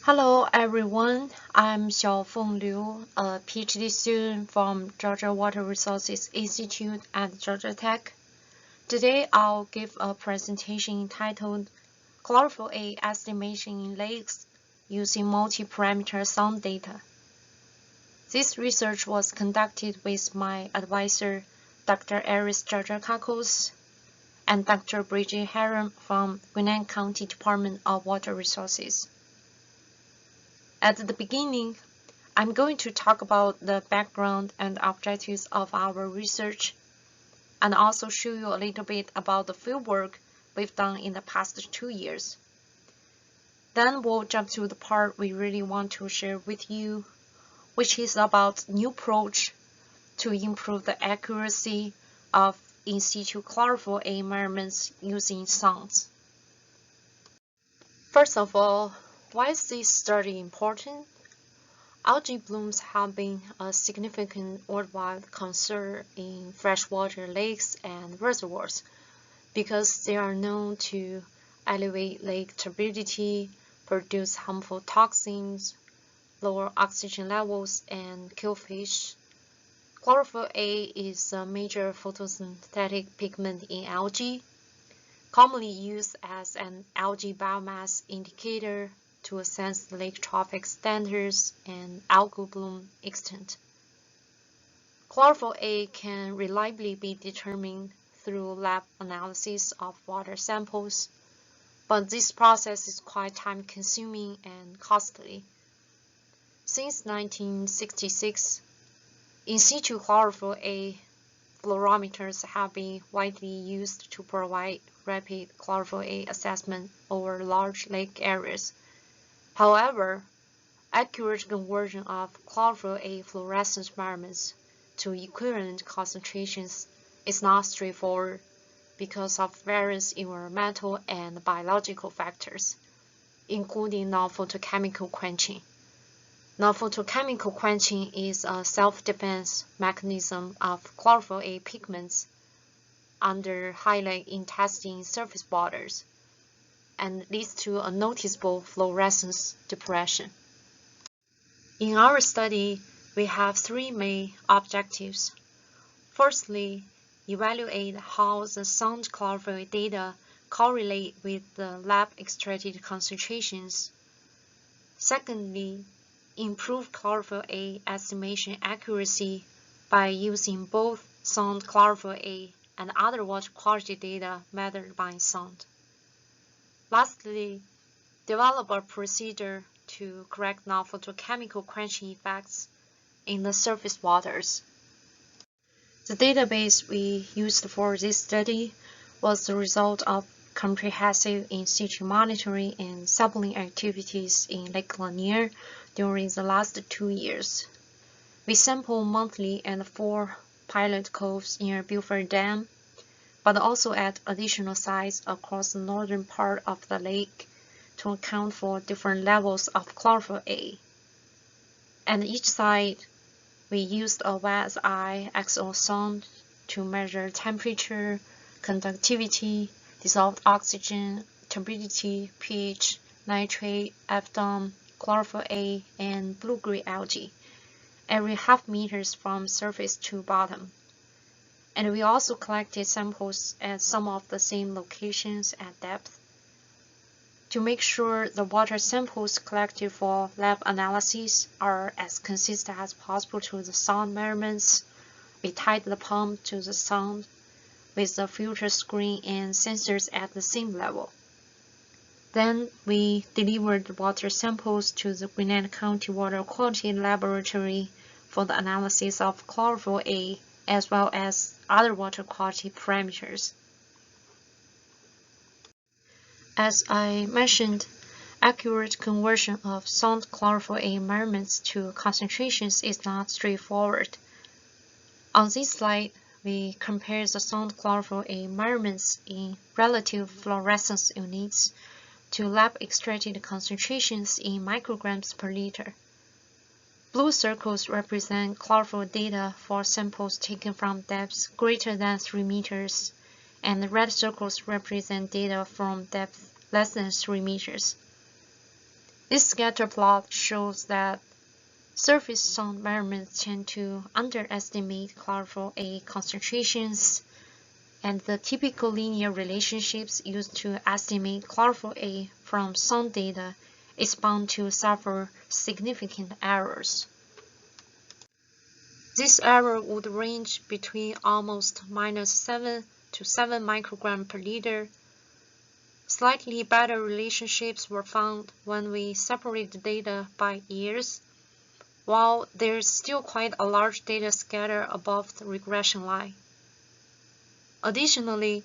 Hello everyone, I'm Xiaofeng Liu, a PhD student from Georgia Water Resources Institute at Georgia Tech. Today I'll give a presentation entitled Chlorophyll A Estimation in Lakes using Multi-Parameter Sound Data. This research was conducted with my advisor, Dr. Aris Georgakakos, and Dr. Brigette Haram from Gwinnett County Department of Water Resources. At the beginning, I'm going to talk about the background and objectives of our research, and also show you a little bit about the fieldwork we've done in the past 2 years. Then we'll jump to the part we really want to share with you, which is about new approach to improve the accuracy of in situ chlorophyll A measurements using sounds. First of all, why is this study important? Algae blooms have been a significant worldwide concern in freshwater lakes and reservoirs because they are known to elevate lake turbidity, produce harmful toxins, lower oxygen levels, and kill fish. Chlorophyll A is a major photosynthetic pigment in algae, commonly used as an algae biomass indicator to assess the lake trophic standards and algal bloom extent. Chlorophyll A can reliably be determined through lab analysis of water samples, but this process is quite time-consuming and costly. Since 1966, in situ chlorophyll A fluorometers have been widely used to provide rapid chlorophyll A assessment over large lake areas. However, accurate conversion of chlorophyll A fluorescence measurements to equivalent concentrations is not straightforward because of various environmental and biological factors, including non-photochemical quenching. Non-photochemical quenching is a self-defense mechanism of chlorophyll A pigments under high lake intestine surface waters, and leads to a noticeable fluorescence depression. In our study, we have three main objectives. Firstly, evaluate how the sound chlorophyll data correlate with the lab-extracted concentrations. Secondly, improve chlorophyll A estimation accuracy by using both sound chlorophyll A and other water quality data measured by sound. Lastly, develop a procedure to correct non-photochemical quenching effects in the surface waters. The database we used for this study was the result of comprehensive in situ monitoring and sampling activities in Lake Lanier during the last 2 years. We sample monthly at 4 pilot coves near Beaufort Dam, but also at additional sites across the northern part of the lake to account for different levels of chlorophyll A. At each site, we used a WSI XO sound to measure temperature, conductivity, dissolved oxygen, turbidity, pH, nitrate, F-dom, chlorophyll A, and blue-green algae, every half meters from surface to bottom. And we also collected samples at some of the same locations at depth. To make sure the water samples collected for lab analysis are as consistent as possible to the sound measurements, we tied the pump to the sound with the filter screen and sensors at the same level. Then we delivered the water samples to the Gwinnett County Water Quality Laboratory for the analysis of chlorophyll A as well as other water quality parameters. As I mentioned, accurate conversion of sound chlorophyll A measurements to concentrations is not straightforward. On this slide, we compare the sound chlorophyll A measurements in relative fluorescence units to lab-extracted concentrations in micrograms per liter. Blue circles represent chlorophyll data for samples taken from depths greater than 3 meters, and the red circles represent data from depth less than 3 meters. This scatter plot shows that surface sound measurements tend to underestimate chlorophyll A concentrations, and the typical linear relationships used to estimate chlorophyll A from sound data is bound to suffer significant errors. This error would range between almost -7 to 7 microgram per liter. Slightly better relationships were found when we separate the data by years, while there's still quite a large data scatter above the regression line. Additionally,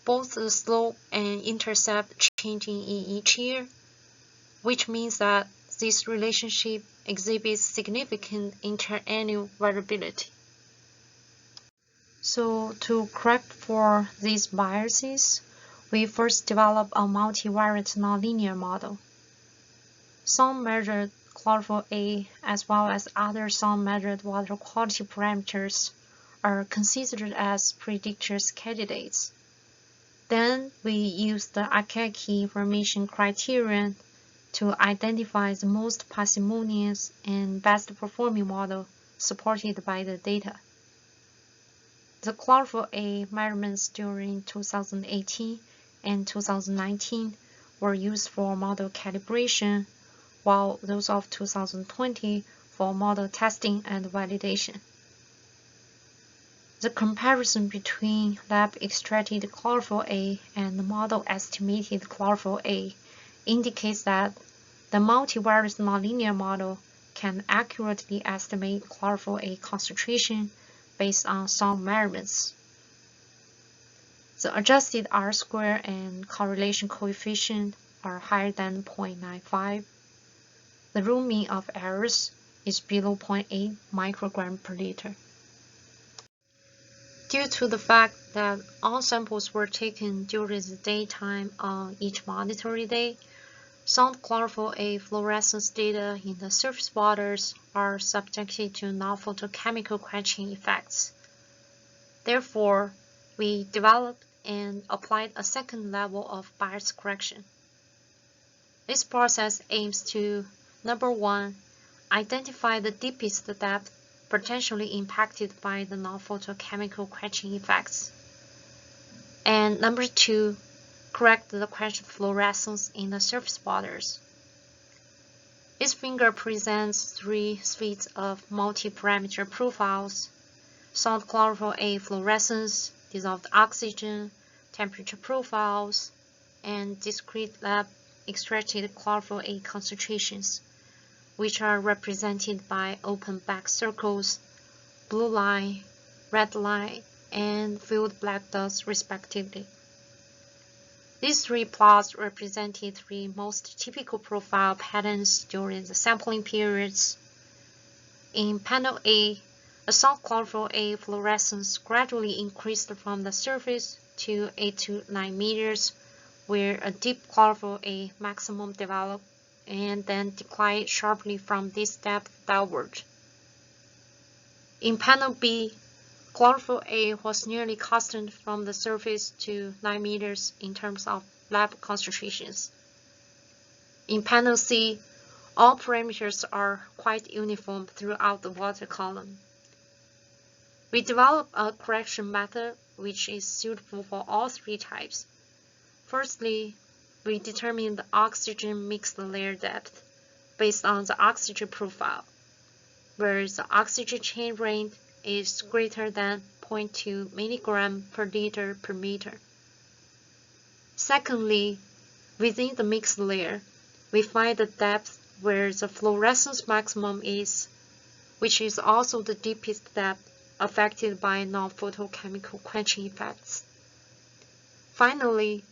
both the slope and intercept changing in each year, which means that this relationship exhibits significant interannual variability. So to correct for these biases, we first developed a multivariate nonlinear model. Some measured chlorophyll A as well as other some measured water quality parameters are considered as predictors candidates. Then we used the Algae formation criterion to identify the most parsimonious and best performing model supported by the data. The chlorophyll A measurements during 2018 and 2019 were used for model calibration, while those of 2020 for model testing and validation. The comparison between lab-extracted chlorophyll A and the model-estimated chlorophyll A indicates that the multivariate nonlinear model can accurately estimate chlorophyll A concentration based on some measurements. The adjusted R-square and correlation coefficient are higher than 0.95. The root mean of errors is below 0.8 microgram per liter. Due to the fact that all samples were taken during the daytime on each monitoring day, some chlorophyll A fluorescence data in the surface waters are subjected to non-photochemical quenching effects. Therefore, we developed and applied a second level of bias correction. This process aims to, number one, identify the deepest depth potentially impacted by the non-photochemical quenching effects, and number two, correct the quenched fluorescence in the surface waters. This figure presents three suites of multi-parameter profiles: sound chlorophyll A fluorescence, dissolved oxygen, temperature profiles, and discrete lab extracted chlorophyll A concentrations, which are represented by open black circles, blue line, red line, and filled black dots respectively. These three plots represented three most typical profile patterns during the sampling periods. In panel A, a sound chlorophyll A fluorescence gradually increased from the surface to 8 to 9 meters, where a deep chlorophyll A maximum developed and then declined sharply from this depth downward. In panel B, chlorophyll A was nearly constant from the surface to 9 meters in terms of lab concentrations. In panel C, all parameters are quite uniform throughout the water column. We developed a correction method which is suitable for all three types. Firstly, we determine the oxygen mixed layer depth based on the oxygen profile, where the oxygen chain rate is greater than 0.2 milligram per liter per meter. Secondly, within the mixed layer, we find the depth where the fluorescence maximum is, which is also the deepest depth affected by non-photochemical quenching effects. Finally,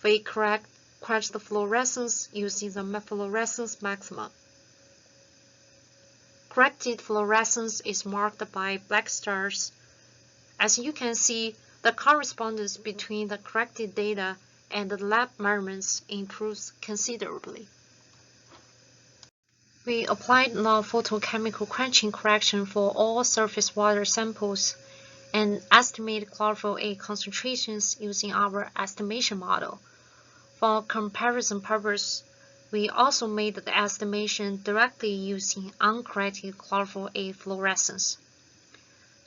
we quench the fluorescence using the fluorescence maximum. Corrected fluorescence is marked by black stars. As you can see, the correspondence between the corrected data and the lab measurements improves considerably. We applied non-photochemical quenching correction for all surface water samples and estimated chlorophyll A concentrations using our estimation model. For comparison purpose, We also made the estimation directly using uncorrected chlorophyll A fluorescence.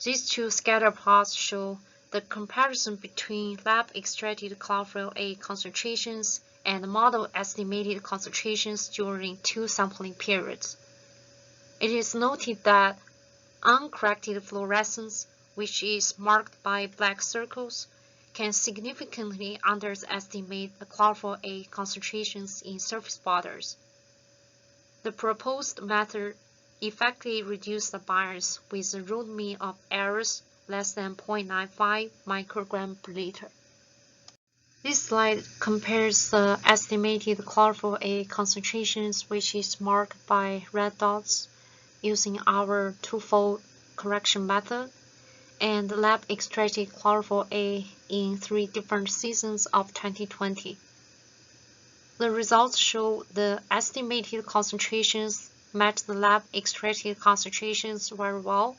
These two scatter plots show the comparison between lab-extracted chlorophyll A concentrations and model estimated concentrations during two sampling periods. It is noted that uncorrected fluorescence, which is marked by black circles, can significantly underestimate the chlorophyll A concentrations in surface waters. The proposed method effectively reduced the bias with a root mean of errors less than 0.95 microgram per liter. This slide compares the estimated chlorophyll A concentrations, which is marked by red dots, using our twofold correction method, and lab-extracted chlorophyll A in 3 different seasons of 2020. The results show the estimated concentrations match the lab-extracted concentrations very well.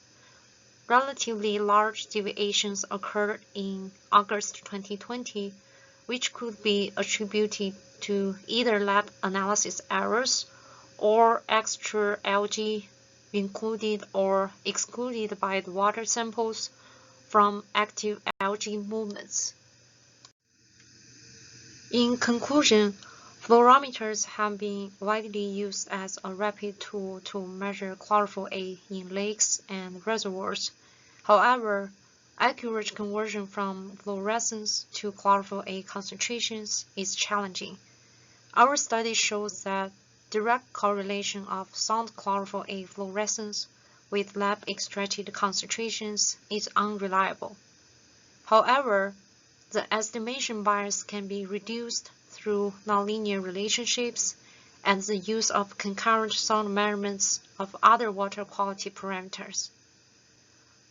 Relatively large deviations occurred in August 2020, which could be attributed to either lab analysis errors or extra algae included or excluded by the water samples from active algae movements. In conclusion, fluorometers have been widely used as a rapid tool to measure chlorophyll A in lakes and reservoirs. However, accurate conversion from fluorescence to chlorophyll A concentrations is challenging. Our study shows that direct correlation of Sonde chlorophyll A fluorescence with lab-extracted concentrations is unreliable. However, the estimation bias can be reduced through nonlinear relationships and the use of concurrent Sonde measurements of other water quality parameters.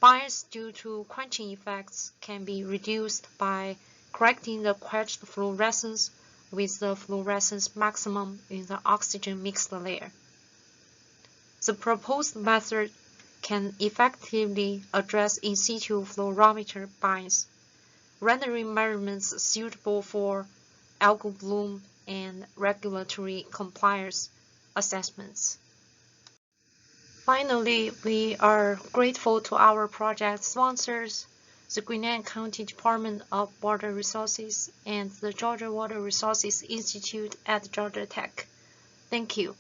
Bias due to quenching effects can be reduced by correcting the quenched fluorescence with the fluorescence maximum in the oxygen mixed layer. The proposed method can effectively address in situ fluorometer bias, rendering measurements suitable for algal bloom and regulatory compliance assessments. Finally, we are grateful to our project sponsors, the Gwinnett County Department of Water Resources and the Georgia Water Resources Institute at Georgia Tech. Thank you.